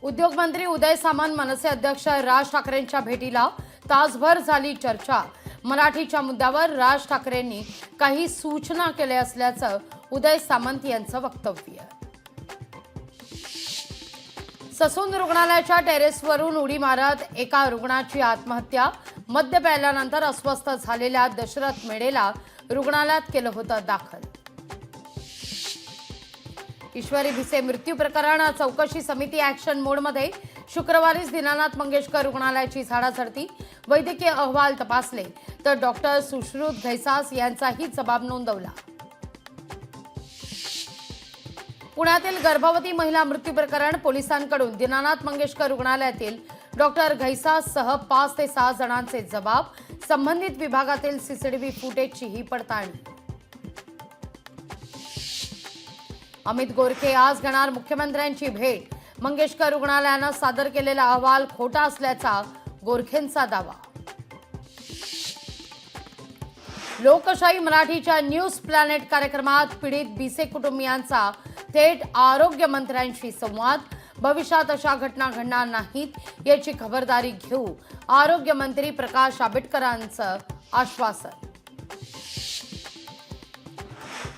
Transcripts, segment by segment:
उद्योगमंत्री उदय सामंत मनसे अध्यक्ष राज ठाकरेंच्या भेटीला तासभर झाली चर्चा। मराठीच्या मुद्द्यावर राज ठाकरेंनी काही सूचना केल्या असल्याचं उदय सामंत यांचं वक्तव्य। ससून रुग्णालयाच्या टेरेसवरून उडी मारत एका रुग्णाची आत्महत्या। मद्य प्यायल्यानंतर अस्वस्थ झालेल्या दशरथ मेडेला रुग्णालयात केलं होतं दाखल। ईश्वरी भिसे मृत्यू प्रकरण चौकशी समिती ॲक्शन मोडमध्ये। शुक्रवारीच दीनानाथ मंगेशकर रुग्णालयाची झाडाझडती, वैद्यकीय अहवाल तपासले तर डॉक्टर सुश्रुत घैसास यांचाही जबाब नोंदवला। पुण्यातील गर्भवती महिला मृत्यू प्रकरण पोलिसांकडून दीनानाथ मंगेशकर रुग्णालयातील डॉक्टर घैसाससह 5 ते 6 जणांचे जबाब। संबंधित विभागातील सीसीटीव्ही फुटेजचीही पडताळणी। अमित गोरखे आज घेणार मुख्यमंत्र्यांची भेट। मंगेशकर रुग्णालयानं सादर केलेला अहवाल खोटा असल्याचा गोरखेंचा दावा। लोकशाही मराठीच्या न्यूज प्लॅनेट कार्यक्रमात पीडित भिसे कुटुंबियांचा थेट आरोग्य मंत्र्यांशी संवाद। भविष्यात अशा घटना घडणार नाहीत याची खबरदारी घेऊ, आरोग्य मंत्री प्रकाश आंबेडकरांचं आश्वासन।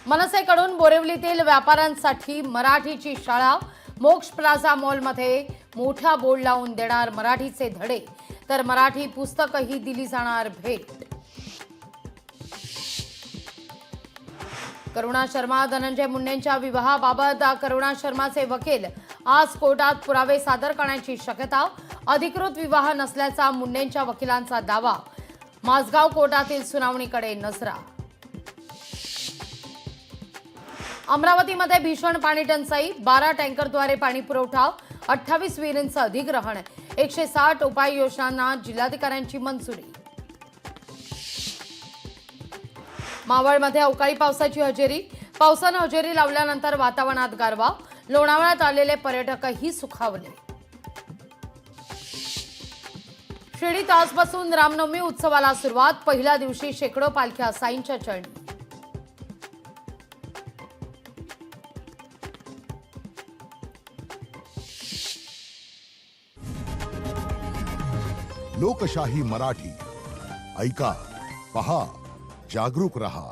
मनसेकडून बोरिवलीतील व्यापाऱ्यांसाठी मराठीची शाळा। मोक्ष प्लाझा मॉलमध्ये मोठा बोर्ड लावून देणार मराठीचे धडे, तर मराठी पुस्तकही दिली जाणार भेट। करुणा शर्मा धनंजय मुंडेंच्या विवाहाबाबत करुणा शर्माचे वकील आज कोर्टात पुरावे सादर करण्याची शक्यता। अधिकृत विवाह नसल्याचा मुंडेंच्या वकिलांचा दावा। माझगाव कोर्टातील सुनावणीकडे नजरा। अमरावतीमध्ये भीषण पाणी टंचाई। 12 टँकरद्वारे पाणी पुरवठा। 28 विहिरींचं अधिग्रहण। 160 उपाययोजनांना जिल्हाधिकाऱ्यांची मंजुरी। मावळमध्ये अवकाळी पावसाची हजेरी। पावसानं हजेरी लावल्यानंतर वातावरणात गारवा। लोणावळ्यात आलेले पर्यटकही सुखावले। शिर्डीत आजपासून रामनवमी उत्सवाला सुरुवात। पहिल्या दिवशी शेकडो पालख्या साईंच्या चरणी। लोकशाही मराठी ऐका, पहा, जागरूक रहा।